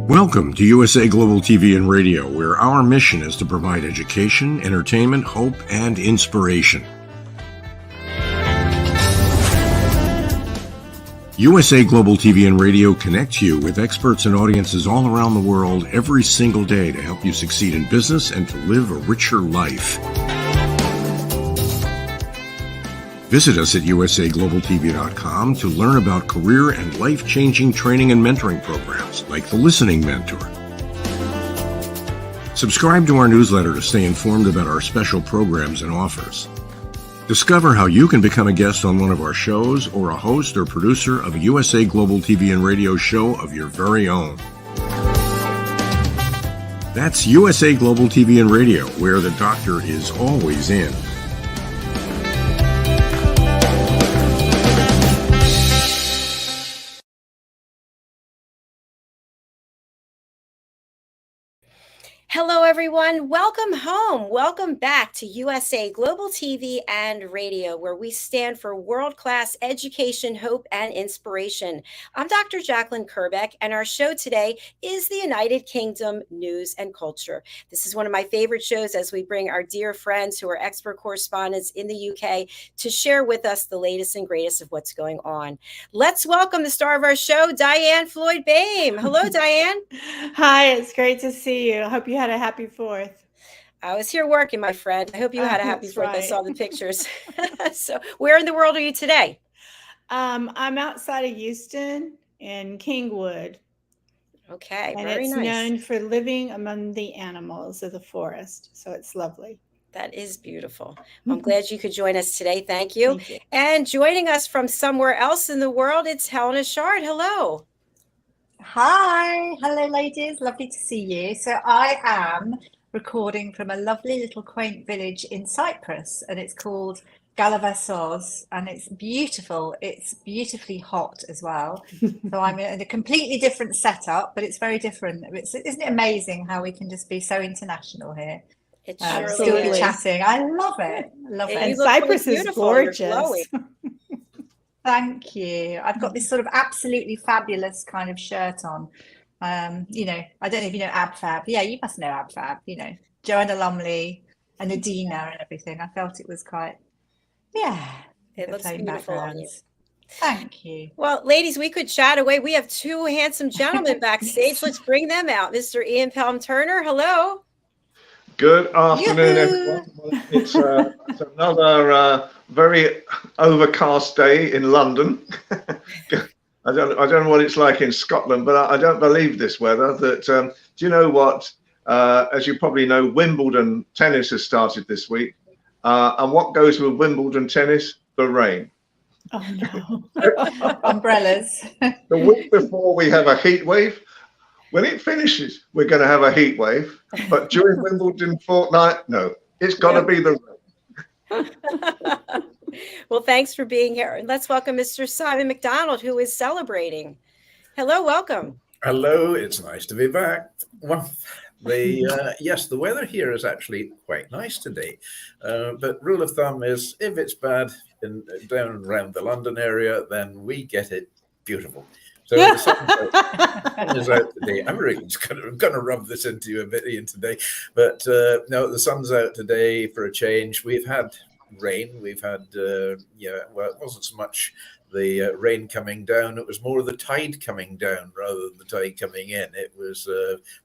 Welcome to USA Global TV and Radio, where our mission is to provide education, entertainment, hope, and inspiration. USA Global TV and Radio connects you with experts and audiences all around the world every single day to help you succeed in business and to live a richer life. Visit us at usaglobaltv.com to learn about career and life-changing training and mentoring programs like the Listening Mentor. Subscribe to our newsletter to stay informed about our special programs and offers. Discover how you can become a guest on one of our shows or a host or producer of a USA Global TV and Radio show of your very own. That's USA Global TV and Radio, where the doctor is always in. Hello, everyone. Welcome home. Welcome back to USA Global TV and Radio, where we stand for world-class education, hope, and inspiration. I'm Dr. JACALYN KERBECK, and our show today is the United Kingdom News and Culture. This is one of my favorite shows as we bring our dear friends who are expert correspondents in the UK to share with us the latest and greatest of what's going on. Let's welcome the star of our show, DIANN FLOYD BOEHM. Hello, DIANN. Hi, it's great to see you. I hope you had a happy 4th. I was here working, my friend. I hope you had a happy 4th. Right. I saw the pictures. So where in the world are you today? I'm outside of Houston in Kingwood. Okay, and very it's nice. known for living among the animals of the forest. So it's lovely. That is beautiful. I'm glad you could join us today. Thank you. Thank you. And joining us from somewhere else in the world, it's Helena Chard. Hello. Hi, hello ladies, lovely to see you. So I am recording from a lovely little quaint village in Cyprus, and it's called Galavassos, and it's beautiful. It's beautifully hot as well. So I'm in a completely different setup, but it's very different. Isn't it amazing how we can just be so international here? It's Still be chatting. I love it. Love it. And Cyprus is gorgeous. Thank you. I've got this sort of absolutely fabulous kind of shirt on. You know, I don't know if you know AbFab. Yeah, you must know AbFab. You know, Joanna Lumley and Adina and everything. I felt it was quite, it looks beautiful on you. Thank you. Well, ladies, we could chat away. We have two handsome gentlemen backstage. Let's bring them out. Mr. Ian Pelham-Turner, hello. Good afternoon, everyone. It's another very overcast day in London. I don't know what it's like in Scotland, but I don't believe this weather. Do you know what? As you probably know, Wimbledon tennis has started this week, and what goes with Wimbledon tennis? The rain. Oh no! Umbrellas. The week before we have a heat wave. When it finishes, we're going to have a heat wave. But during Wimbledon fortnight, no, it's got to be the rain. Well, thanks for being here. And let's welcome Mr. Simon MacDonald, who is celebrating. Hello, welcome. Hello, it's nice to be back. Well, yes, the weather here is actually quite nice today. But rule of thumb is if it's bad down around the London area, then we get it beautiful. So the sun is out today. I'm really just going to rub this into you a bit, Ian, today. But no, the sun's out today for a change. We've had rain. We've had, well, it wasn't so much the rain coming down. It was more the tide coming down rather than the tide coming in. It was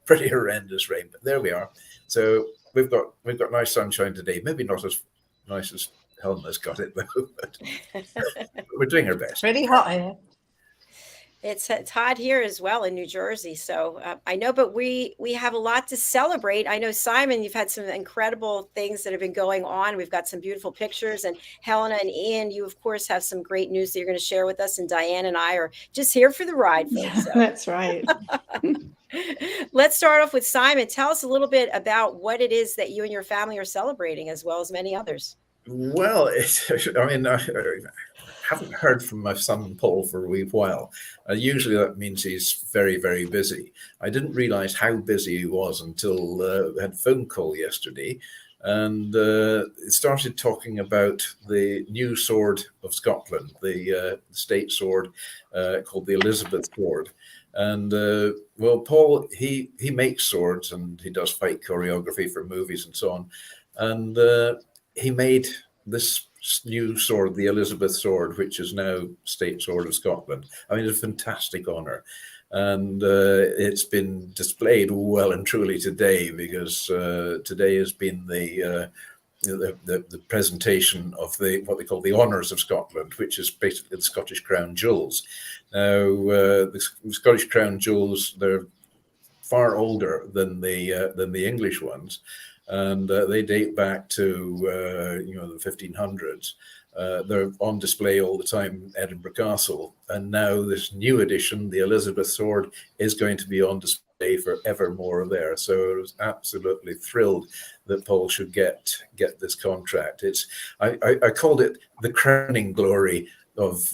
pretty horrendous rain, but there we are. So we've got nice sunshine today. Maybe not as nice as Helena's got it, though, but we're doing our best. Really hot here. It's hot here as well in New Jersey. So I know, but we have a lot to celebrate. I know, Simon, you've had some incredible things that have been going on. We've got some beautiful pictures. And Helena and Ian, you, of course, have some great news that you're going to share with us. And Diane and I are just here for the ride, folks. So. That's right. Let's start off with Simon. Tell us a little bit about what it is that you and your family are celebrating, as well as many others. Well, I haven't heard from my son Paul for a wee while. Usually that means he's very, very busy. I didn't realize how busy he was until I had a phone call yesterday, and started talking about the new sword of Scotland, the state sword called the Elizabeth sword. And well, Paul, he makes swords and he does fight choreography for movies and so on. And he made this new sword, the Elizabeth sword, which is now State Sword of Scotland. I mean, it's a fantastic honor. And it's been displayed well and truly today, because today has been the presentation of what they call the Honours of Scotland, which is basically the Scottish Crown Jewels. Now, the Scottish Crown Jewels, they're far older than the English ones, and they date back to the 1500s. They're on display all the time in Edinburgh Castle, and now this new edition, the Elizabeth sword, is going to be on display forevermore there. So I was absolutely thrilled that Paul should get this contract. I called it the crowning glory of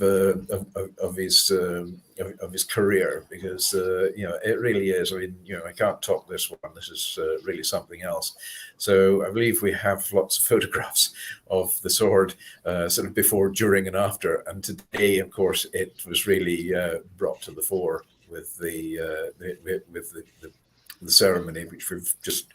his career, because it really is. I mean, I can't top this one. This is really something else. So I believe we have lots of photographs of the sword, sort of before, during, and after. And today, of course, it was really brought to the fore with the ceremony, which we've just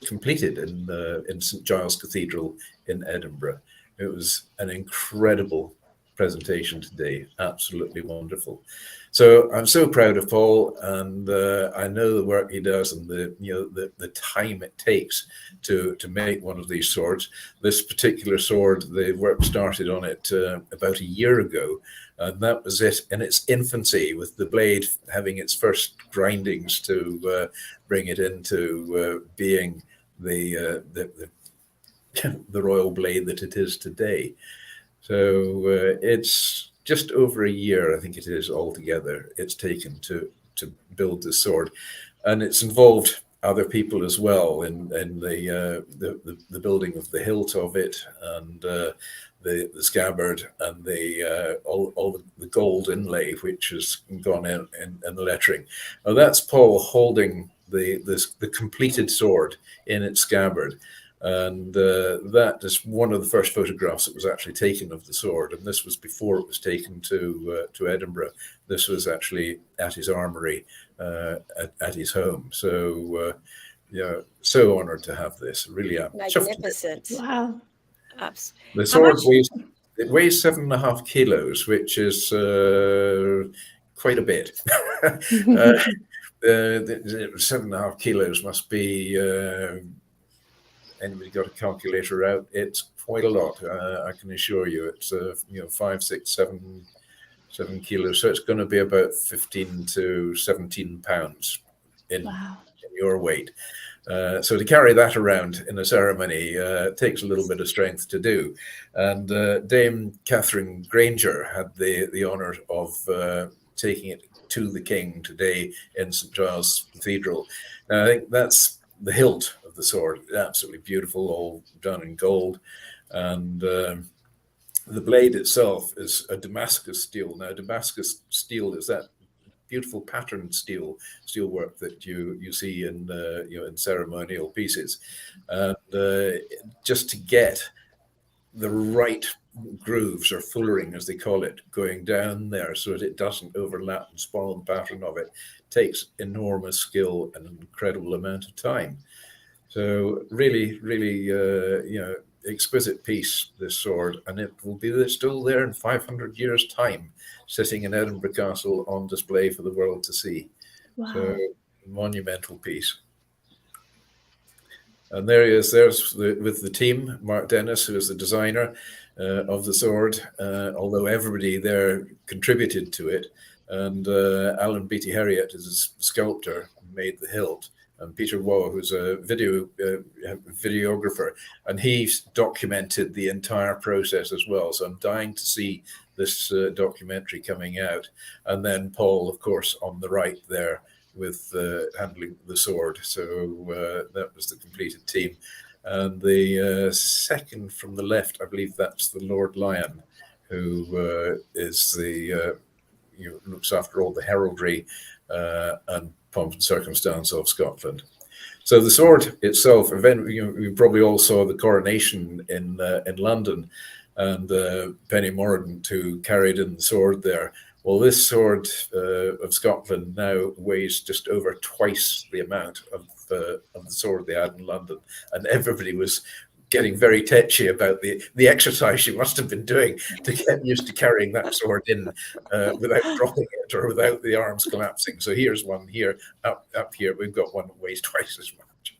completed in St Giles Cathedral in Edinburgh. It was an incredible presentation today, absolutely wonderful. So I'm so proud of Paul, and I know the work he does and the time it takes to make one of these swords. This particular sword, the work started on it about a year ago, and that was it in its infancy, with the blade having its first grindings to bring it into being the royal blade that it is today. So it's just over a year, I think it is, altogether it's taken to build this sword, and it's involved other people as well in the building of the hilt of it, and the scabbard, and all the gold inlay which has gone in the lettering. Now that's Paul holding the completed sword in its scabbard. And that is one of the first photographs that was actually taken of the sword, and this was before it was taken to Edinburgh. This was actually at his armory, at his home. So so honoured to have this. Really, magnificent. Wow. The sword weighs 7.5 kilos, which is quite a bit. 7.5 kilos must be. Anybody got a calculator out? It's quite a lot. I can assure you. It's 5, 6, 7 kilos. So it's going to be about 15 to 17 pounds in your weight. So to carry that around in a ceremony takes a little bit of strength to do. And Dame Catherine Granger had the honour of taking it to the King today in St Giles Cathedral. Now, I think that's the hilt of the sword. Absolutely beautiful, all done in gold. And the blade itself is a Damascus steel. Now, Damascus steel is that beautiful patterned steel work that you see in in ceremonial pieces, and just to get the right grooves, or fullering as they call it, going down there so that it doesn't overlap and spoil the pattern of it, takes enormous skill and an incredible amount of time. So really exquisite piece, this sword, and it will be still there in 500 years time, sitting in Edinburgh Castle on display for the world to see. Wow. So monumental piece. And there he is, with the team, Mark Dennis, who is the designer of the sword, although everybody there contributed to it. And Alan Beattie Herriot is a sculptor, made the hilt. And Peter Waugh, who's a videographer, and he's documented the entire process as well. So I'm dying to see this documentary coming out. And then Paul, of course, on the right there with handling the sword. So that was the completed team. And the second from the left, I believe that's the Lord Lion, who is the looks after all the heraldry and pomp and circumstance of Scotland. So the sword itself, you probably all saw the coronation in London, and Penny Mordaunt, who carried in the sword there, Well, this sword of Scotland now weighs just over twice the amount of the sword they had in London, and everybody was getting very tetchy about the exercise she must have been doing to get used to carrying that sword in without dropping it or without the arms collapsing. So here's one here, up here. We've got one that weighs twice as much.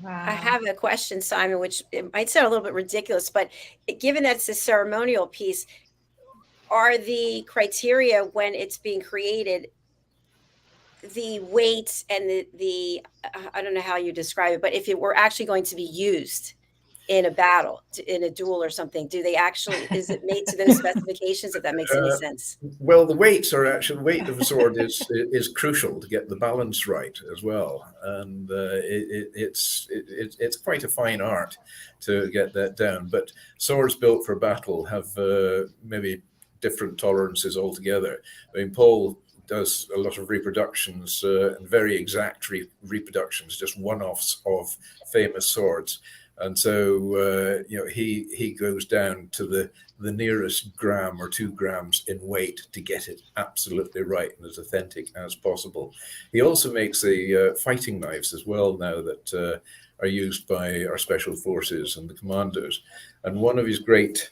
Wow. I have a question, Simon, which it might sound a little bit ridiculous, but given that it's a ceremonial piece, are the criteria when it's being created the weight and the I don't know how you describe it, but if it were actually going to be used in a battle, in a duel or something, do they actually, is it made to those specifications, if that makes any sense? Well, the weights are actually, the weight of the sword is crucial to get the balance right as well, and it's quite a fine art to get that down. But swords built for battle have maybe different tolerances altogether. I mean, Paul does a lot of reproductions and very exact reproductions, just one-offs of famous swords. And so, you know, he goes down to the nearest gram or 2 grams in weight to get it absolutely right and as authentic as possible. He also makes the fighting knives as well now that are used by our special forces and the commandos. And one of his great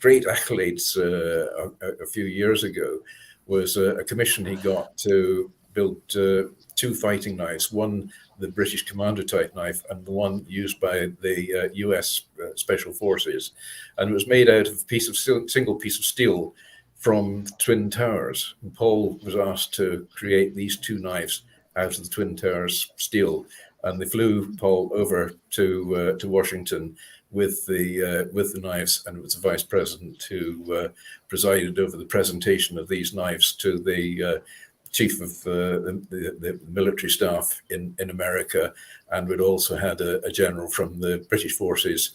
accolades a few years ago was a commission he got to build 2 fighting knives, one the British commando type knife and the one used by the US special forces. And it was made out of a single piece of steel from Twin Towers. And Paul was asked to create these 2 knives out of the Twin Towers steel. And they flew Paul over to Washington with the knives, and it was the vice president who presided over the presentation of these knives to the chief of the military staff in America, and we'd also had a general from the British forces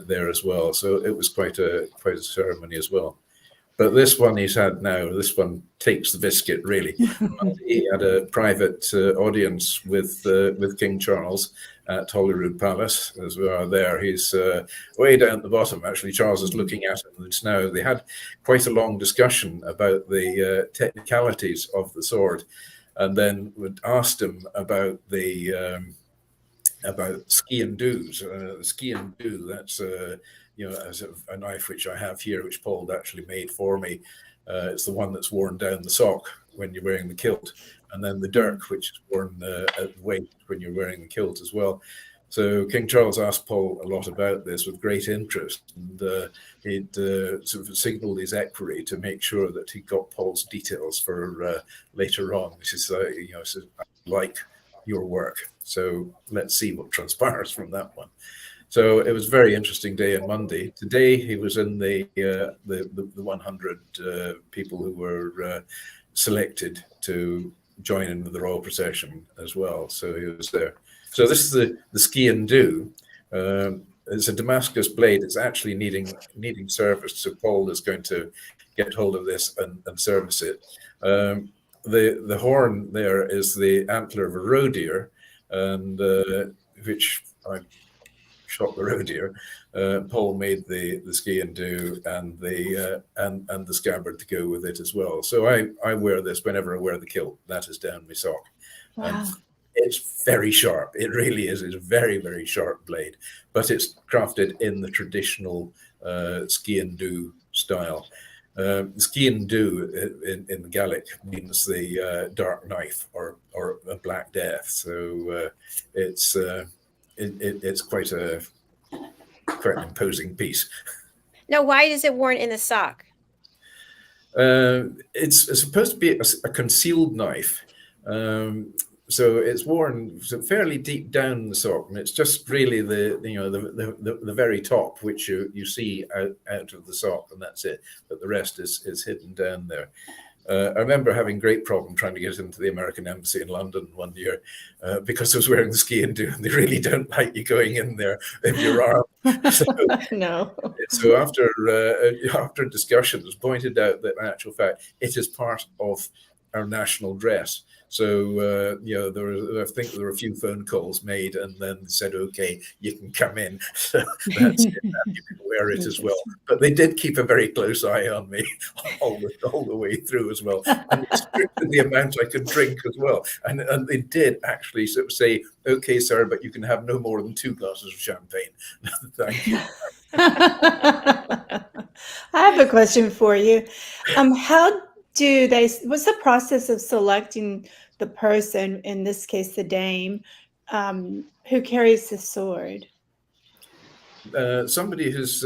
there as well. So it was quite a ceremony as well. But this one he's had now, this one takes the biscuit, really. He had a private audience with King Charles at Holyrood Palace, as we are there. He's way down at the bottom, actually. Charles is looking at him. It's now, they had quite a long discussion about the technicalities of the sword, and then would asked him about the about ski and do's. The ski and do, that's you know, as a knife which I have here, which Paul actually made for me. It's the one that's worn down the sock when you're wearing the kilt, and then the dirk, which is worn at the waist when you're wearing the kilt as well. So King Charles asked Paul a lot about this with great interest, and he'd sort of signalled his equerry to make sure that he got Paul's details for later on. He says, you know, says, I like your work, so let's see what transpires from that one. So it was a very interesting day on Monday. Today he was in the 100 people who were selected to join in with the royal procession as well. So he was there. So this is the ski and do. It's a Damascus blade. It's actually needing service. So Paul is going to get hold of this and service it. The horn there is the antler of a roe deer, and which I shot the roe deer. Paul made the ski and do and the scabbard to go with it as well. So I wear this whenever I wear the kilt. That is down my sock. Wow. And it's very sharp. It really is. It's a very, very sharp blade, but it's crafted in the traditional ski and do style. Ski and do in the Gaelic means the dark knife or a black death. So it's quite an imposing piece. Now, why is it worn in the sock? It's supposed to be a concealed knife. So it's worn fairly deep down the sock, and it's just really the very top which you see out of the sock, and that's it. But the rest is hidden down there. I remember having great problem trying to get into the American embassy in London one year because I was wearing the ski and do, and they really don't like you going in there if you're armed. So, No. so after discussions, pointed out that in actual fact it is part of our national dress. So, I think there were a few phone calls made, and then said, okay, you can come in. So that's it. You can wear it as well. But they did keep a very close eye on me all the way through as well. And restricted the amount I could drink as well. And they did actually sort of say, okay, sir, but you can have no more than 2 glasses of champagne. Thank you. I have a question for you. What's the process of selecting the person, in this case, the dame, who carries the sword? Somebody who's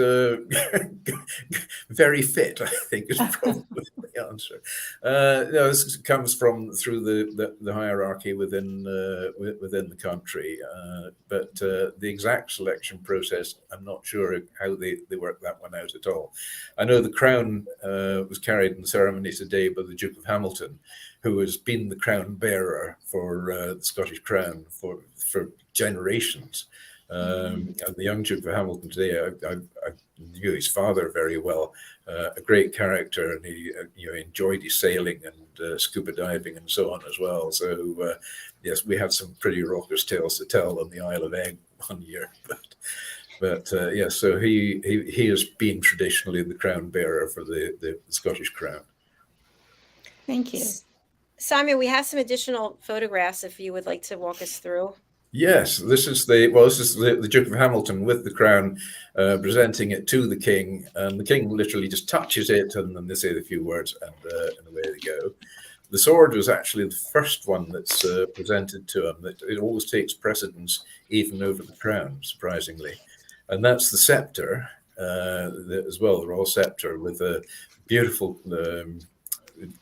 very fit, I think, is probably the answer. No, this comes through the hierarchy within the country, but the exact selection process, I'm not sure how they work that one out at all. I know the crown was carried in the ceremony today by the Duke of Hamilton, who has been the crown bearer for the Scottish crown for generations. And the young Duke of Hamilton today, I knew his father very well, a great character, and he enjoyed his sailing and scuba diving and so on as well. So yes, we had some pretty raucous tales to tell on the Isle of Egg one year, but yes, so he has been traditionally the crown bearer for the Scottish crown. Thank you. Simon, we have some additional photographs if you would like to walk us through. Yes, this is the Duke of Hamilton with the crown, presenting it to the king, and the king literally just touches it, and then they say the few words, and away they go. The sword was actually the first one that's presented to him. That it always takes precedence even over the crown, surprisingly, and that's the scepter as well, the royal scepter with a beautiful.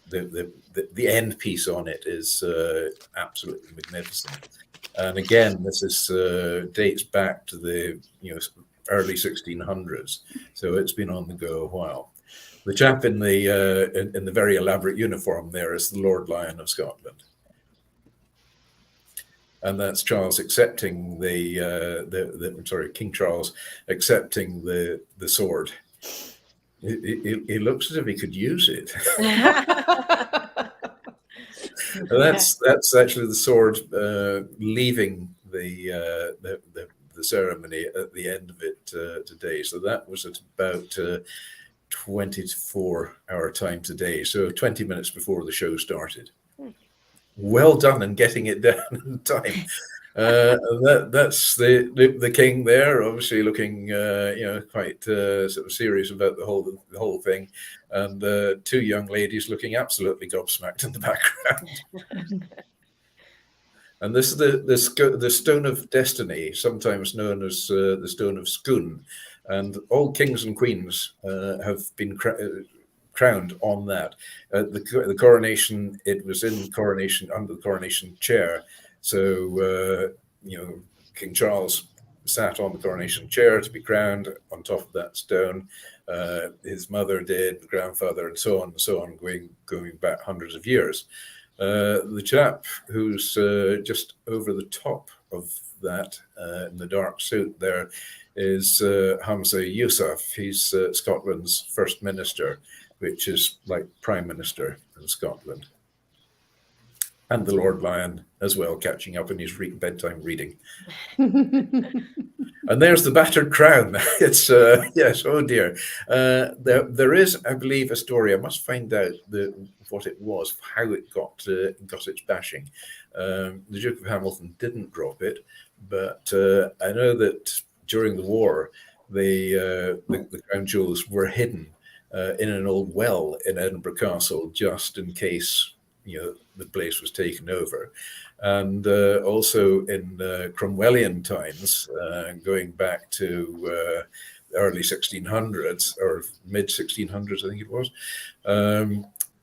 The end piece on it is absolutely magnificent. And again, this is dates back to the early 1600s, so it's been on the go a while. The chap in the very elaborate uniform there is the Lord Lion of Scotland, and that's Charles accepting King Charles accepting the sword. He looks as if he could use it. That's actually the sword leaving the ceremony at the end of it today. So that was at about 24 hour time today. So 20 minutes before the show started. Well done in getting it done in time. That's the king there, obviously looking quite sort of serious about the whole thing, and 2 young ladies looking absolutely gobsmacked in the background. And this is the Stone of Destiny, sometimes known as the Stone of Scone, and all kings and queens have been crowned on that. The coronation, it was in coronation under the coronation chair. So, King Charles sat on the coronation chair to be crowned on top of that stone. His mother did, the grandfather, and so on, going back hundreds of years. The chap who's just over the top of that in the dark suit there is Hamza Yousaf. He's Scotland's first minister, which is like prime minister in Scotland. And the Lord Lion as well, catching up in his bedtime reading. And there's the battered crown. It's yes, oh dear. There is, I believe, a story. I must find out what it was, how it got its bashing. The Duke of Hamilton didn't drop it, but I know that during the war, the crown jewels were hidden in an old well in Edinburgh Castle, just in case the place was taken over. And also in Cromwellian times, going back to early 1600s or mid 1600s, I think it was.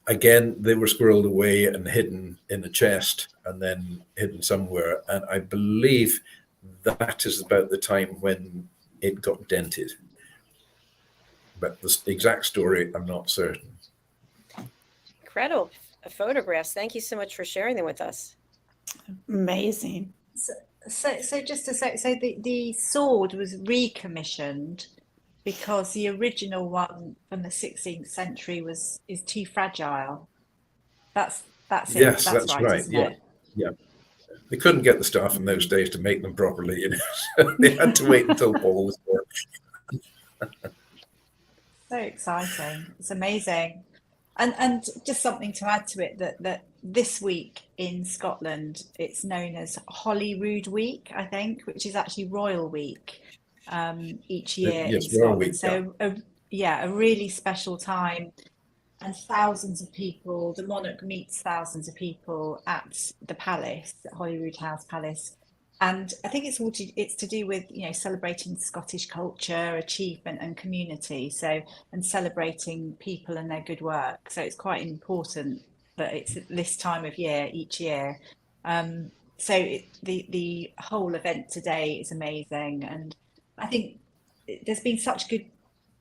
Again, they were squirreled away and hidden in a chest and then hidden somewhere. And I believe that is about the time when it got dented. But the exact story, I'm not certain. Incredible photographs. Thank you so much for sharing them with us. Amazing. So just to say, so the sword was recommissioned because the original one from the 16th century is too fragile. That's That's it. Yes, That's that's right, right. isn't Yeah, it? yeah. They couldn't get the staff in those days to make them properly, you know. So they had to wait until Paul was born. So exciting. It's amazing. And just something to add to it, that this week in Scotland, it's known as Holyrood Week, I think, which is actually Royal Week each year in Yes, Royal Week. Scotland. So a really special time, and thousands of people, the monarch meets thousands of people at the palace, at Holyrood House Palace. And I think it's to do with, you know, celebrating Scottish culture, achievement and community. So, and celebrating people and their good work. So it's quite important that it's at this time of year each year. The whole event today is amazing. And I think there's been such good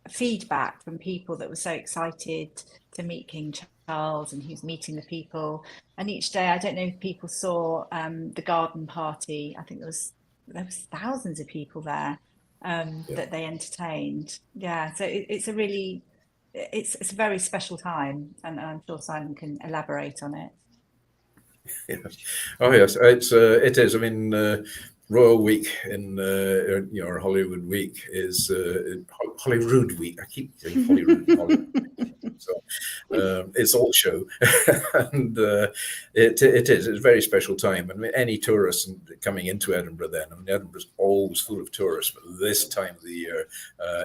feedback from people that were so excited to meet King Charles, and he's meeting the people. And each day, I don't know if people saw the garden party. I think there was thousands of people there that they entertained. Yeah, so it's a very special time, and I'm sure Simon can elaborate on it. Yes. Oh yes, it is. I mean, Royal Week in or Hollywood Week is Holyrood Week. I keep saying Holyrood. So it's all show, and it's a very special time. I mean, any tourists coming into Edinburgh then, I mean, Edinburgh's always full of tourists, but this time of the year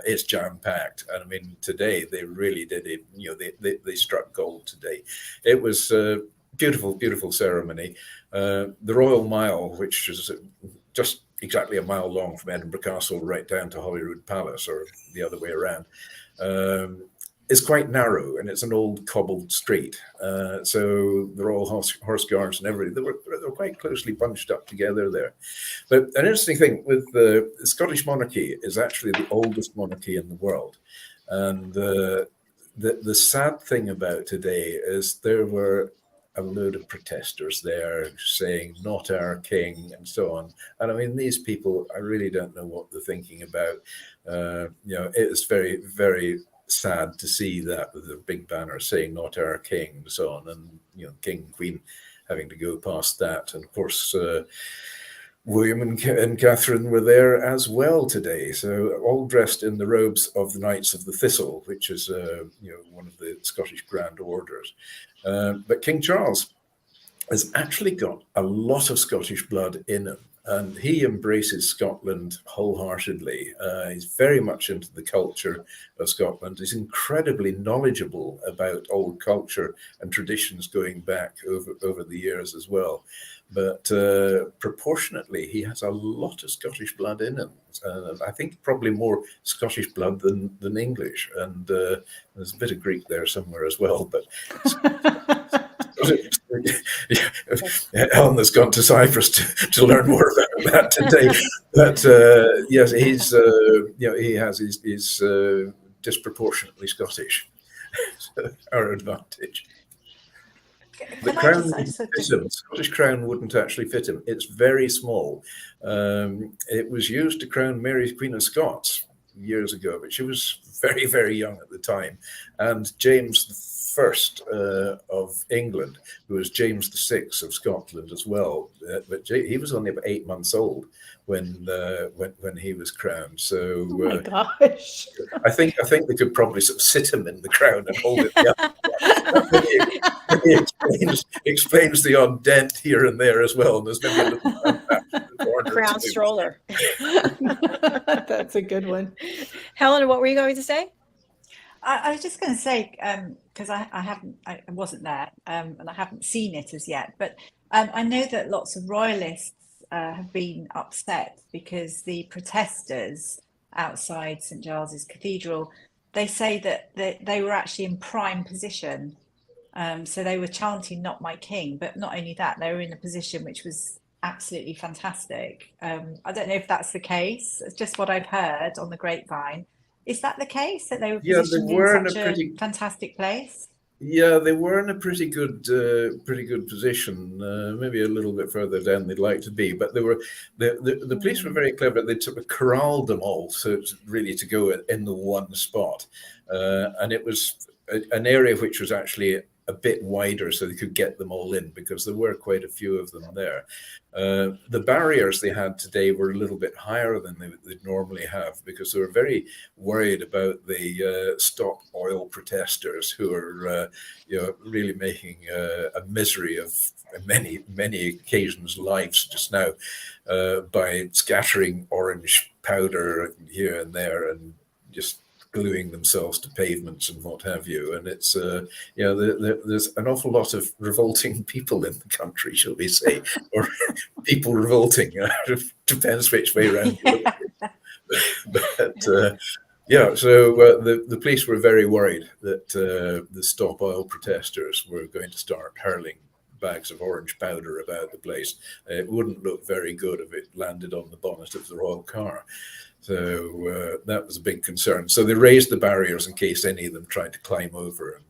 it's jam packed. And I mean, today they really did it. You know, they struck gold today. It was beautiful ceremony. The Royal Mile, which is just exactly a mile long from Edinburgh Castle right down to Holyrood Palace, or the other way around, is quite narrow, and it's an old cobbled street. So the Royal Horse Guards and everybody, they were quite closely bunched up together there. But an interesting thing with the Scottish monarchy is actually the oldest monarchy in the world. And the sad thing about today is there were a load of protesters there saying, "Not our king," and so on. And I mean, these people, I really don't know what they're thinking about. You know, it's very, very sad to see that with the big banner saying "Not our king" and so on, and you know, King and Queen having to go past that. And of course, William and Catherine were there as well today, so all dressed in the robes of the Knights of the Thistle, which is you know, one of the Scottish Grand Orders. But King Charles has actually got a lot of Scottish blood in him, and he embraces Scotland wholeheartedly. He's very much into the culture of Scotland. He's incredibly knowledgeable about old culture and traditions going back over the years as well. But proportionately, he has a lot of Scottish blood in him. I think probably more Scottish blood than English. And there's a bit of Greek there somewhere as well. But Helena's gone to Cyprus to learn more about that today. But yes, he's you know, he has his disproportionately Scottish. Our advantage. The crown, the Scottish crown wouldn't actually fit him. It's very small. It was used to crown Mary, Queen of Scots, years ago, but she was very, very young at the time. And James I of England, who was James VI of Scotland as well, but he was only about 8 months old when he was crowned. So, oh my gosh! I think they could probably sort of sit him in the crown and hold it. Explains the odd dent here and there as well. And there's maybe a little crown stroller. That's a good one. Helena, what were you going to say? I was just going to say, because I wasn't there, and I haven't seen it as yet, but I know that lots of royalists have been upset because the protesters outside St Giles's Cathedral, they say that they were actually in prime position. So they were chanting "Not my king," but not only that, they were in a position which was absolutely fantastic. I don't know if that's the case. It's just what I've heard on the grapevine. Is that the case, that they were positioned in such a fantastic place? Yeah, they were in a pretty good position. Maybe a little bit further down they'd like to be, but they were the police were very clever. They corralled them all, so really to go in the one spot, and it was an area which was actually a bit wider so they could get them all in, because there were quite a few of them there. The barriers they had today were a little bit higher than they'd normally have, because they were very worried about the stop oil protesters who are really making a misery of many occasions lives just now by scattering orange powder here and there and just gluing themselves to pavements and what have you. And it's there's an awful lot of revolting people in the country, shall we say, or people revolting. Depends which way around you look. But the police were very worried that the stop oil protesters were going to start hurling bags of orange powder about the place. It wouldn't look very good if it landed on the bonnet of the royal car. So that was a big concern. So they raised the barriers in case any of them tried to climb over and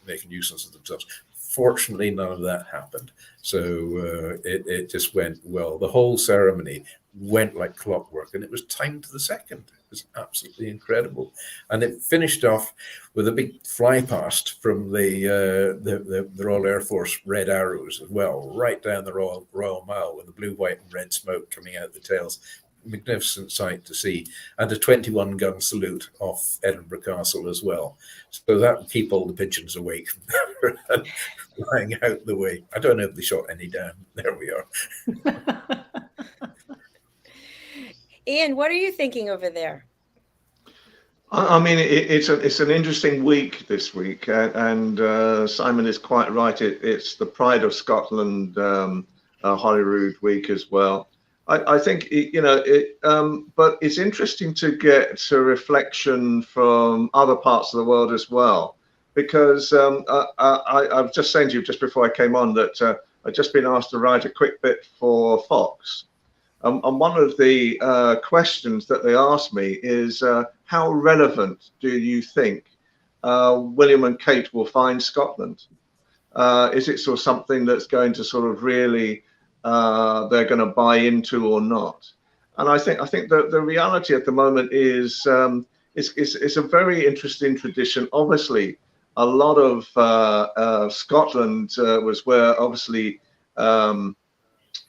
make a nuisance of themselves. Fortunately, none of that happened. So it just went well. The whole ceremony went like clockwork, and it was timed to the second. It was absolutely incredible. And it finished off with a big fly past from the Royal Air Force Red Arrows as well, right down the Royal Mile, with the blue, white and red smoke coming out the tails. Magnificent sight to see, and a 21-gun salute off Edinburgh Castle as well. So that would keep all the pigeons awake and flying out the way. I don't know if they shot any down. There we are. Ian, what are you thinking over there? I mean, it's an interesting week this week, and Simon is quite right. It's the Pride of Scotland Holyrood week as well. I think, but it's interesting to get a reflection from other parts of the world as well, because I was just saying to you just before I came on that I've just been asked to write a quick bit for Fox. And one of the questions that they asked me is, how relevant do you think William and Kate will find Scotland? Is it sort of something that's going to sort of really they're going to buy into or not? And I think that the reality at the moment is it's a very interesting tradition. Obviously, a lot of Scotland was where obviously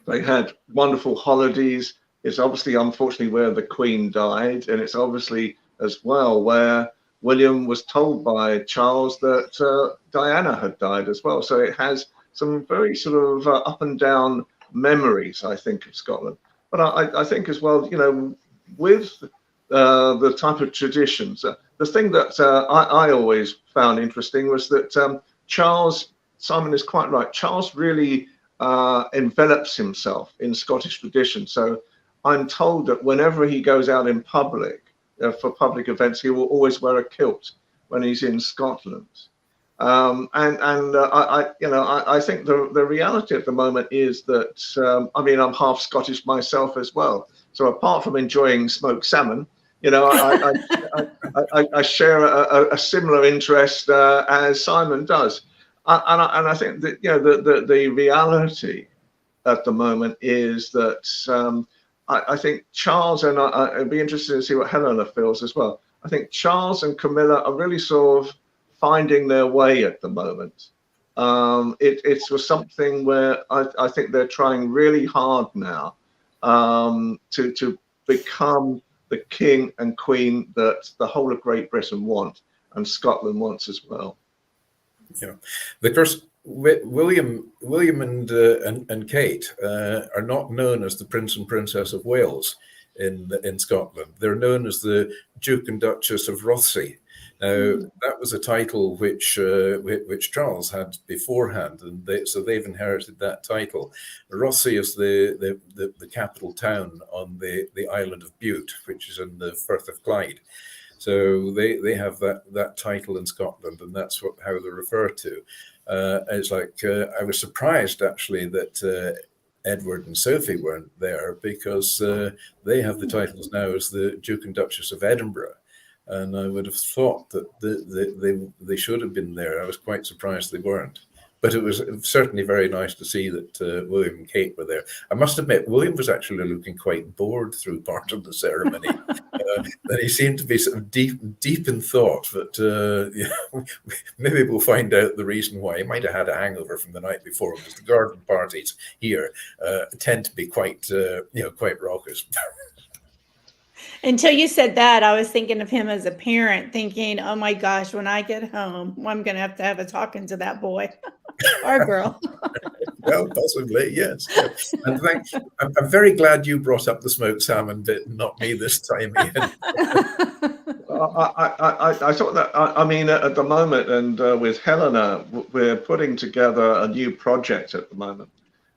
they had wonderful holidays. It's obviously, unfortunately, where the Queen died, and it's obviously as well where William was told by Charles that Diana had died as well. So it has some very sort of up and down memories, I think, of Scotland. But I think as well, with the type of traditions, the thing that I always found interesting was that Charles, Simon is quite right, Charles really envelops himself in Scottish tradition. So I'm told that whenever he goes out in public for public events, he will always wear a kilt when he's in Scotland. I think the reality at the moment is that I mean, I'm half Scottish myself as well. So apart from enjoying smoked salmon, I share a similar interest as Simon does. And I think that the reality at the moment is that I think Charles, and I'd be interested to see what Helena feels as well. I think Charles and Camilla are really sort of finding their way at the moment. It's for something where I think they're trying really hard now to become the king and queen that the whole of Great Britain want and Scotland wants as well. Yeah, of course, William and Kate are not known as the Prince and Princess of Wales in Scotland. They're known as the Duke and Duchess of Rothesay. Now, that was a title which Charles had beforehand, and so they've inherited that title. Rothesay is the capital town on the island of Bute, which is in the Firth of Clyde. So they have that title in Scotland, and that's how they're referred to. It's like I was surprised actually that Edward and Sophie weren't there, because they have the titles now as the Duke and Duchess of Edinburgh. And I would have thought that they should have been there. I was quite surprised they weren't. But it was certainly very nice to see that William and Kate were there. I must admit, William was actually looking quite bored through part of the ceremony. And he seemed to be sort of deep in thought, but maybe we'll find out the reason why. He might have had a hangover from the night before, because the garden parties here tend to be quite quite raucous. Until you said that, I was thinking of him as a parent, thinking, oh my gosh, when I get home, I'm going to have a talking to that boy or girl. Well, possibly, yes. And I'm very glad you brought up the smoked salmon bit, not me this time, Ian. I thought that, I mean, at the moment, and with Helena, we're putting together a new project at the moment.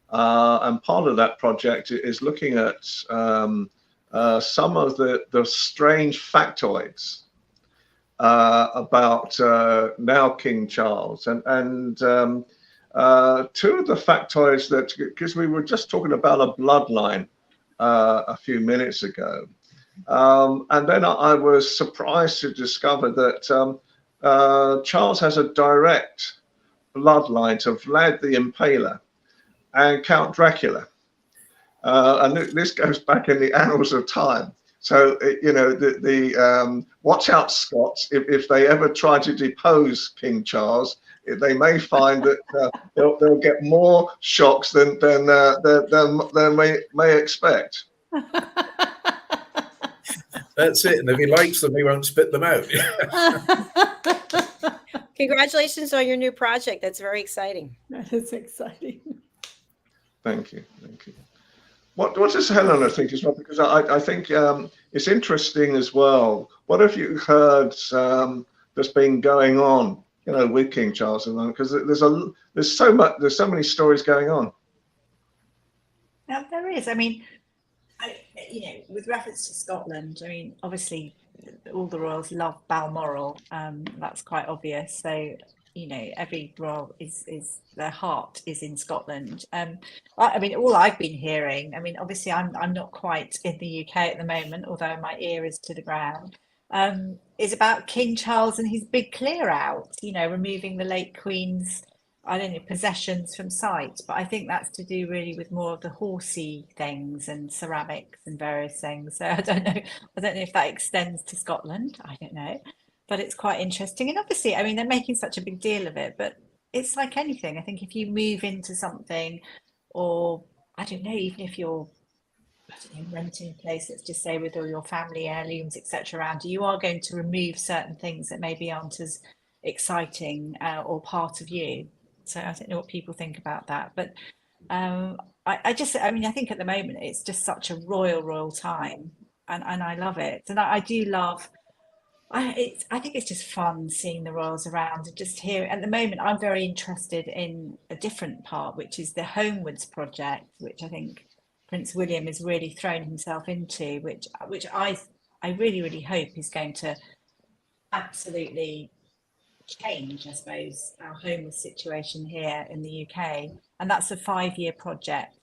And part of that project is looking at some of the strange factoids about now King Charles. And two of the factoids that, because we were just talking about a bloodline a few minutes ago. And then I was surprised to discover that Charles has a direct bloodline to Vlad the Impaler and Count Dracula. And this goes back in the annals of time. So, you know, watch out, Scots, if they ever try to depose King Charles, they may find that they'll get more shocks than they may expect. That's it. And if he likes them, he won't spit them out. Congratulations on your new project. That's very exciting. That is exciting. Thank you. Thank you. What does Helena think as well? Because I think it's interesting as well. What have you heard that's been going on, you know, with King Charles at the moment? Because there's so many stories going on. Now, there is. I mean, you know, with reference to Scotland, I mean, obviously all the royals love Balmoral. That's quite obvious. So, you know, every royal is their heart is in Scotland. I mean, all I've been hearing, I mean, obviously I'm not quite in the UK at the moment, although my ear is to the ground, is about King Charles and his big clear out, you know, removing the late Queen's, I don't know, possessions from site. But I think that's to do really with more of the horsey things and ceramics and various things. So I don't know if that extends to Scotland. I don't know. But it's quite interesting. And obviously, I mean, they're making such a big deal of it, but it's like anything. I think if you move into something, or I don't know, even if you're, I don't know, renting a place, let's just say with all your family heirlooms, etc. around you, you are going to remove certain things that maybe aren't as exciting or part of you. So I don't know what people think about that. But I mean, I think at the moment it's just such a royal time, and I love it. And I do love, I think it's just fun seeing the royals around and just hear. At the moment, I'm very interested in a different part, which is the Homewards project, which I think Prince William has really thrown himself into, which I really hope is going to absolutely change, I suppose, our homeless situation here in the UK. And that's a 5-year project.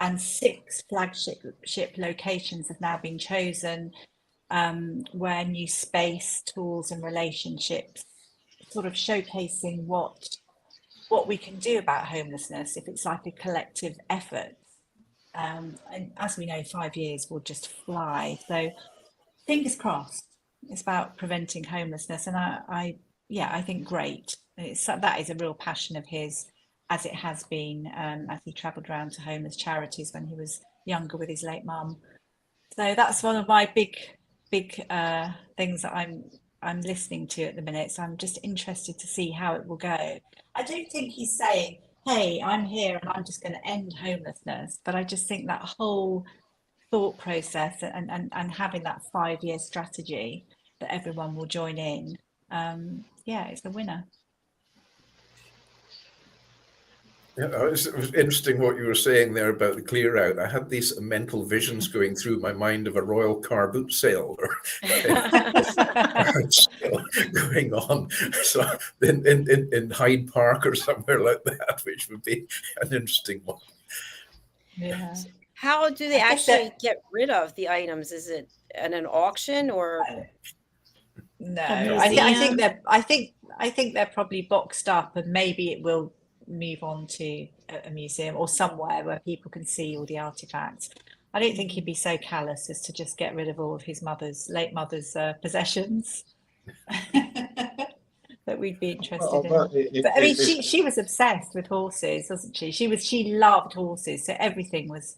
And 6 flagship locations have now been chosen, where new space, tools and relationships, sort of showcasing what we can do about homelessness if it's like a collective effort. And as we know, 5 years will just fly. So fingers crossed. It's about preventing homelessness. And I think great. That is a real passion of his, as it has been, as he travelled around to homeless charities when he was younger with his late mum. So that's one of my big things that I'm listening to at the minute. So I'm just interested to see how it will go. I don't think he's saying, hey, I'm here and I'm just going to end homelessness. But I just think that whole thought process and having that 5-year strategy that everyone will join in, it's a winner. Yeah, it was interesting what you were saying there about the clear out. I had these mental visions going through my mind of a royal car boot sale or going on, so in Hyde Park or somewhere like that, which would be an interesting one. Yeah. How do they actually get rid of the items? Is it at an auction or? No, A I think museum? I think they're probably boxed up, and maybe it will move on to a museum or somewhere where people can see all the artifacts. I don't think he'd be so callous as to just get rid of all of his late mother's possessions that we'd be interested in. But I mean, she was obsessed with horses, wasn't she? She loved horses, so everything was,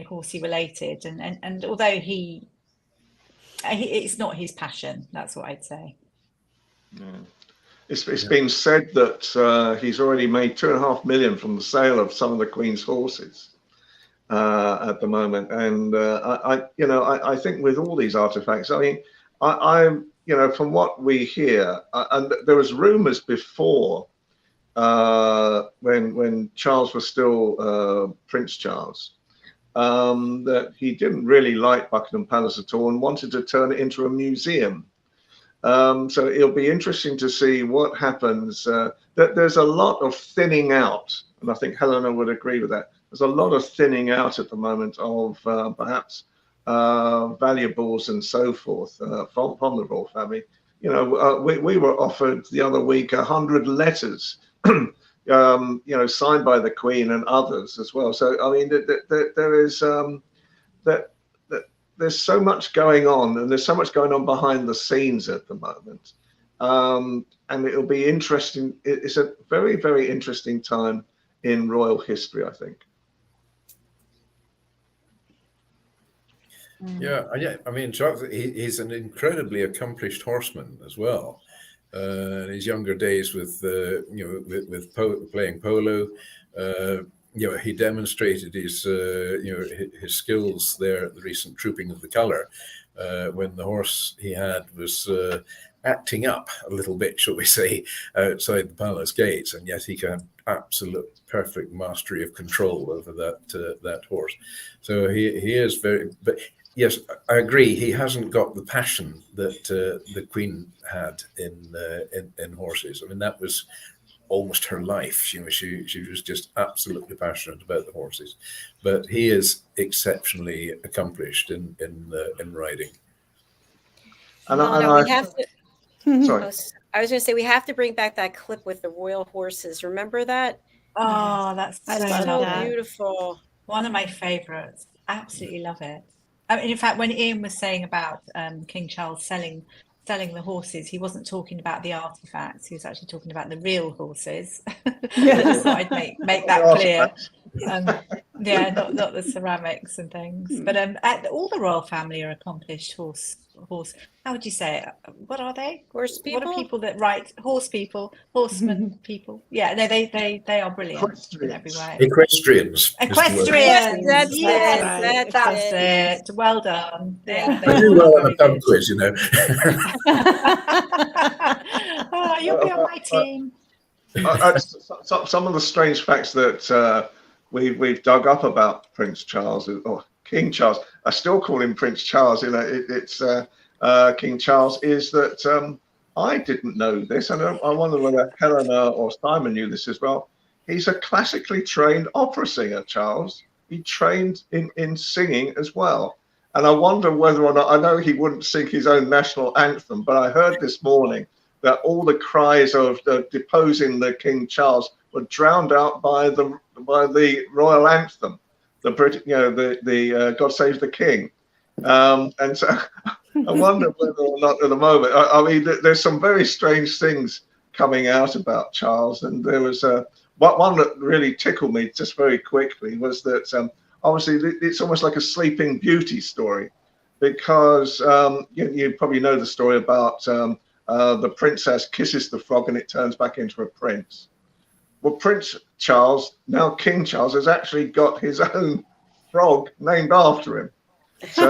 horsey related. And although it's not his passion, that's what I'd say. Yeah. It's been said that he's already made 2.5 million from the sale of some of the Queen's horses at the moment, and I think with all these artifacts, I mean, I'm from what we hear, and there was rumours before when Charles was still Prince Charles, that he didn't really like Buckingham Palace at all and wanted to turn it into a museum. So it'll be interesting to see what happens. There's a lot of thinning out, and I think Helena would agree with that. There's a lot of thinning out at the moment of perhaps valuables and so forth from the royal family. We were offered the other week 100 letters, signed by the Queen and others as well. So I mean, there is there's so much going on, and there's so much going on behind the scenes at the moment, and it'll be interesting. It's a very, very interesting time in royal history, I think. Yeah. I mean, Charles, he's an incredibly accomplished horseman as well. In his younger days, with playing polo, he demonstrated his his skills there at the recent Trooping of the Colour, when the horse he had was acting up a little bit, shall we say, outside the palace gates, and yet he had absolute perfect mastery of control over that horse. So he is very. But yes, I agree. He hasn't got the passion that the Queen had in horses. I mean, that was almost her life. She was just absolutely passionate about the horses. But he is exceptionally accomplished in riding. We have to. Sorry. I was going to say, we have to bring back that clip with the royal horses. Remember that? Oh, that's so beautiful. One of my favorites. Absolutely love it. I mean, in fact, when Ian was saying about King Charles selling the horses, he wasn't talking about the artifacts. He was actually talking about the real horses. I just thought I'd make that clear. Not the ceramics and things. But all the royal family are accomplished horse. How would you say it? What are they? Horse people. What are people that write? Horse people, horsemen people. Yeah, no, they are brilliant in every way. Equestrians. Equestrians. That's it. Well done. I do well on a pub quiz, Oh, you'll be on my team. Some of the strange facts that we've dug up about Prince Charles, or King Charles, I still call him Prince Charles, it's King Charles, is that I didn't know this, and I wonder whether Helena or Simon knew this as well. He's a classically trained opera singer, Charles. He trained in singing as well. And I wonder whether or not, I know he wouldn't sing his own national anthem, but I heard this morning that all the cries of deposing the King Charles were drowned out by the royal anthem, the God Save the King. And so I wonder whether or not at the moment, I mean, there's some very strange things coming out about Charles. And there was one that really tickled me just very quickly was that obviously it's almost like a Sleeping Beauty story, because you probably know the story about the princess kisses the frog and it turns back into a prince. Well, Prince Charles, now King Charles, has actually got his own frog named after him. So,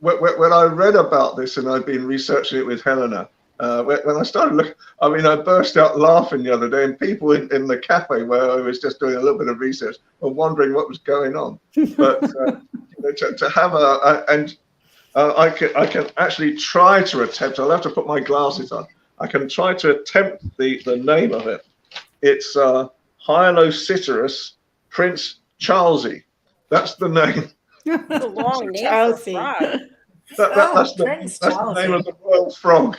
when I read about this, and I've been researching it with Helena, when I started looking, I burst out laughing the other day, and people in the cafe where I was just doing a little bit of research were wondering what was going on. But to have I can actually try to attempt. I'll have to put my glasses on. I can try to attempt the name of it. It's Hylocyterus Prince Charlesy. That's the name. It's a long name Charles for a frog. That's Prince the Charles. name of the royal frog.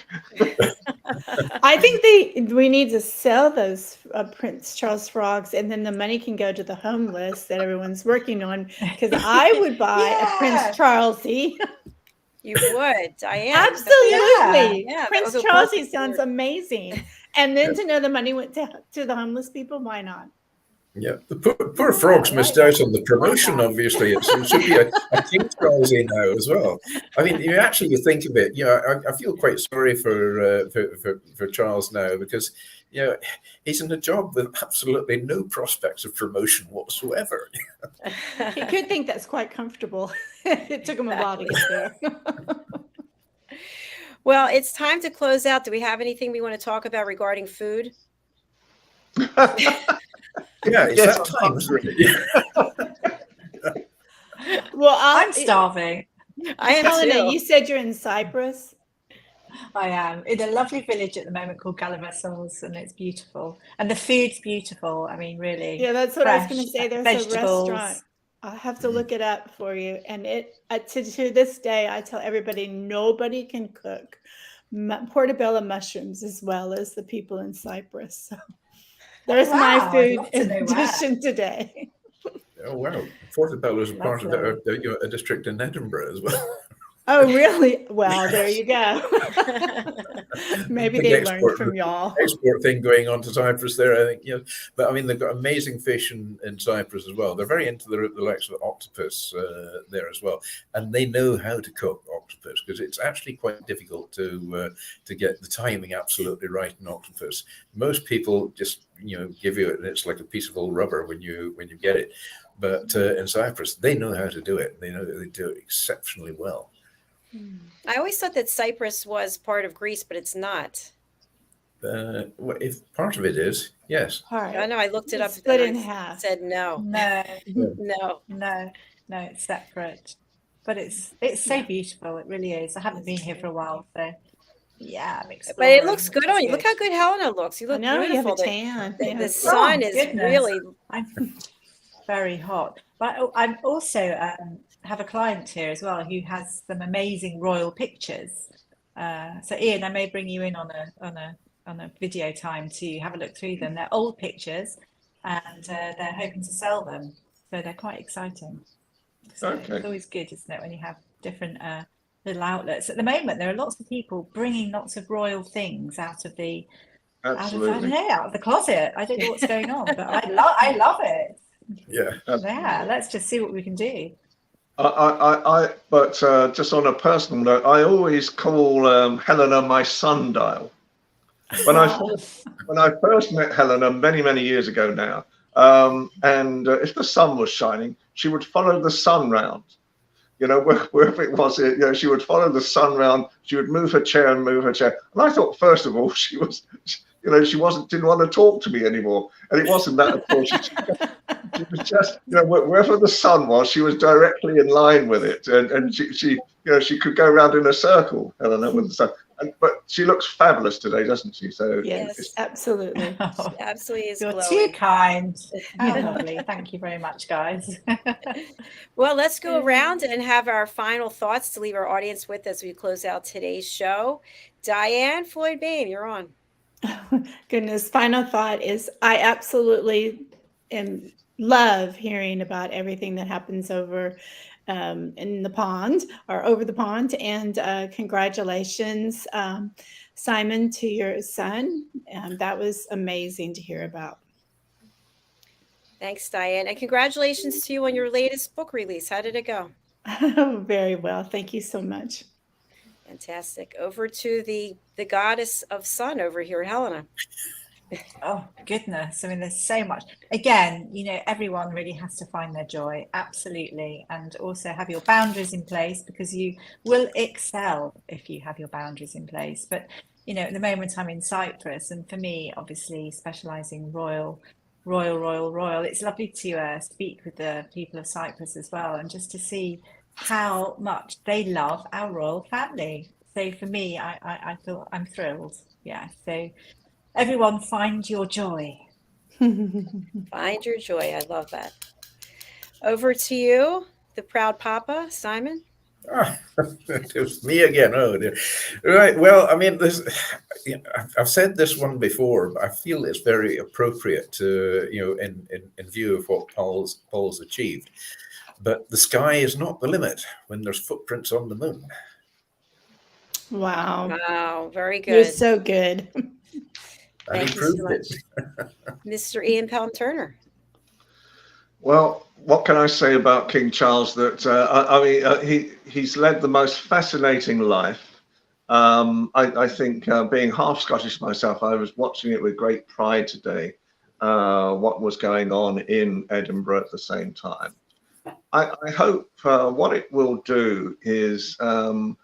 I think we need to sell those Prince Charles frogs, and then the money can go to the homeless that everyone's working on. Because I would buy a Prince Charlesy. You would, Diane. Absolutely. Yeah, that Prince was a Charlesy perfect sounds word. amazing. And then to know the money went to the homeless people, why not? Yeah, the poor frogs missed out on the promotion. Obviously, it should be a King Charlesy now as well. I mean, you think of it. I feel quite sorry for Charles now, because he's in a job with absolutely no prospects of promotion whatsoever. He could think that's quite comfortable. It took him a while to get there. Well, it's time to close out. Do we have anything we want to talk about regarding food? Yeah, it's Yes, that time, really. Well, I'm starving. I am Helena, too. you said you're in Cyprus. I am in a lovely village at the moment called Galavassos, and it's beautiful. And the food's beautiful. I mean, really. Yeah, that's what I was fresh going to say. There's vegetables. a restaurant. I'll have to look it up for you. And to this day, I tell everybody nobody can cook portobello mushrooms as well as the people in Cyprus. So there's my Wow, I'd food love to know edition today. Oh wow, Portobello is part of a district in Edinburgh as well. Oh, really? Well, there you go. Maybe Big they export- learned from y'all. Export thing going on to Cyprus there, I think. But I mean, they've got amazing fish in Cyprus as well. They're very into the likes of the octopus there as well, and they know how to cook octopus, because it's actually quite difficult to get the timing absolutely right in octopus. Most people just give you it, and it's like a piece of old rubber when you get it. But in Cyprus, they know how to do it. They know that they do it exceptionally well. I always thought that Cyprus was part of Greece, but it's not. Well, if part of it is, yes. Part. I know. I looked it up. Split and in I half. Said no. No, No. it's separate. But it's so beautiful. It really is. I haven't been here for a while, so yeah, I'm But exploring. it looks good on you. Look how good Helena looks. You I look know you have beautiful. a tan. The Yeah. sun is goodness. really. I'm very hot. But I'm also have a client here as well who has some amazing royal pictures. So Ian, I may bring you in on a video time to have a look through them. They're old pictures, and they're hoping to sell them. So they're quite exciting. So Okay. It's always good, isn't it, when you have different little outlets. At the moment, there are lots of people bringing lots of royal things out of the Absolutely. out of the closet. I don't know what's going on, but I love it. Yeah. Yeah, let's just see what we can do. But just on a personal note, I always call Helena my sundial. When I first met Helena many years ago now, and if the sun was shining, she would follow the sun round. Wherever it was, she would follow the sun round. She would move her chair. And I thought, first of all, she didn't want to talk to me anymore. And it wasn't that, of course. She was just, wherever the sun was, she was directly in line with it. And she could go around in a circle, Helena, with the sun. But she looks fabulous today, doesn't she? So Yes, absolutely. She absolutely is You're glowing. too kind. Oh, lovely. Thank you very much, guys. Well, let's go around and have our final thoughts to leave our audience with as we close out today's show. Diann, Floyd, BOEHM, you're on. Goodness, final thought is I absolutely love hearing about everything that happens over in the pond or over the pond. And congratulations, Simon, to your son. That was amazing to hear about. Thanks, Diann. And congratulations to you on your latest book release. How did it go? Very well. Thank you so much. Fantastic. Over to the goddess of sun over here, Helena. Oh, goodness. I mean, there's so much. Again, everyone really has to find their joy. Absolutely. And also have your boundaries in place, because you will excel if you have your boundaries in place. But, at the moment I'm in Cyprus, and for me, obviously, specializing royal, it's lovely to speak with the people of Cyprus as well, and just to see how much they love our royal family. So for me, I feel I'm thrilled. Yeah. So everyone, find your joy. Find your joy. I love that. over to you, the proud papa, Simon. It was me again. Oh dear. Right. Well, I mean, I've said this one before, but I feel it's very appropriate to, in view of what Paul's achieved. But the sky is not the limit when there's footprints on the moon. Wow. Wow, very good. You're so good. And he proved it. Mr. Ian Pelham Turner. Well, what can I say about King Charles? That he's led the most fascinating life. I think being half Scottish myself, I was watching it with great pride today. What was going on in Edinburgh at the same time. I hope what it will do is the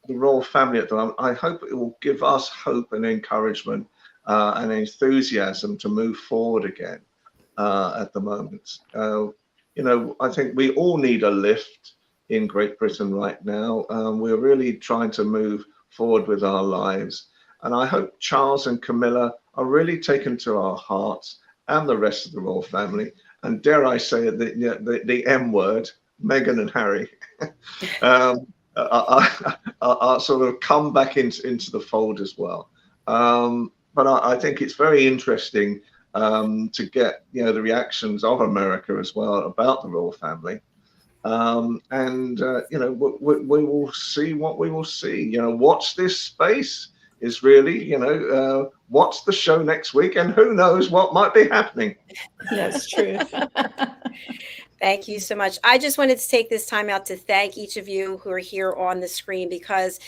royal family at the moment. I hope it will give us hope and encouragement and enthusiasm to move forward again. At the moment, I think we all need a lift in Great Britain right now. We're really trying to move forward with our lives, and I hope Charles and Camilla are really taken to our hearts, and the rest of the royal family, and dare I say it, the M word, Meghan and Harry, are sort of come back into the fold as well. But I think it's very interesting to get the reactions of America as well about the royal family, and we will see what we will see. Watch this space is really watch the show next week, and who knows what might be happening. That's true. Thank you so much. I just wanted to take this time out to thank each of you who are here on the screen, because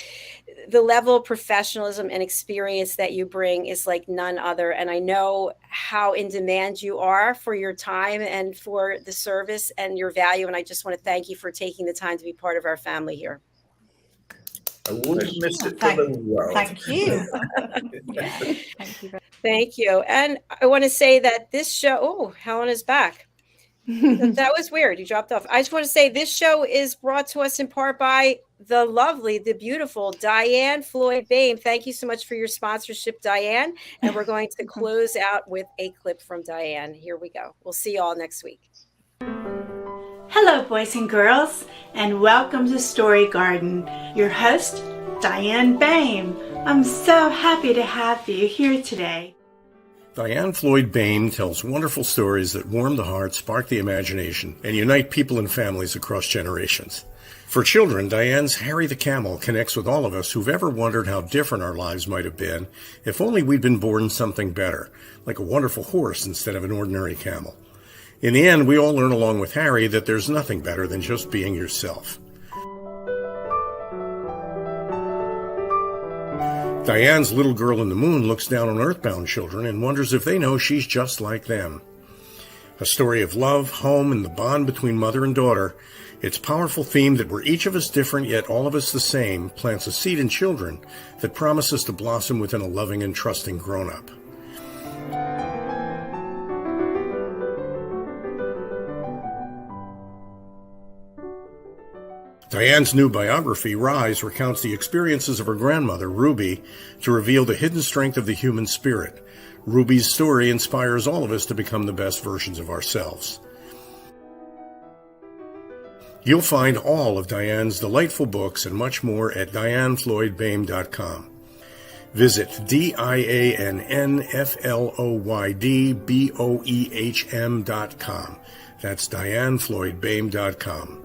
the level of professionalism and experience that you bring is like none other. And I know how in demand you are for your time and for the service and your value. And I just want to thank you for taking the time to be part of our family here. I wouldn't miss it for the world. Thank you. Thank you. And I want to say that this show, Helena's back. That was weird. You dropped off. I just want to say this show is brought to us in part by the lovely, the beautiful DIANN Floyd BOEHM. Thank you so much for your sponsorship, DIANN. And we're going to close out with a clip from DIANN. Here we go. We'll see you all next week. Hello, boys and girls, and welcome to Story Garden. Your host, DIANN BOEHM. I'm so happy to have you here today. DIANN Floyd BOEHM tells wonderful stories that warm the heart, spark the imagination, and unite people and families across generations. For children, Diane's Harry the Camel connects with all of us who've ever wondered how different our lives might have been if only we'd been born something better, like a wonderful horse instead of an ordinary camel. In the end, we all learn along with Harry that there's nothing better than just being yourself. Diane's little girl in the moon looks down on earthbound children and wonders if they know she's just like them. A story of love, home, and the bond between mother and daughter, its powerful theme that we're each of us different yet all of us the same plants a seed in children that promises to blossom within a loving and trusting grown-up. Diane's new biography, Rise, recounts the experiences of her grandmother, Ruby, to reveal the hidden strength of the human spirit. Ruby's story inspires all of us to become the best versions of ourselves. You'll find all of Diane's delightful books and much more at DiannFloydBOEHM.com. Visit DIANNFLOYDBOEHM.com. That's DiannFloydBOEHM.com.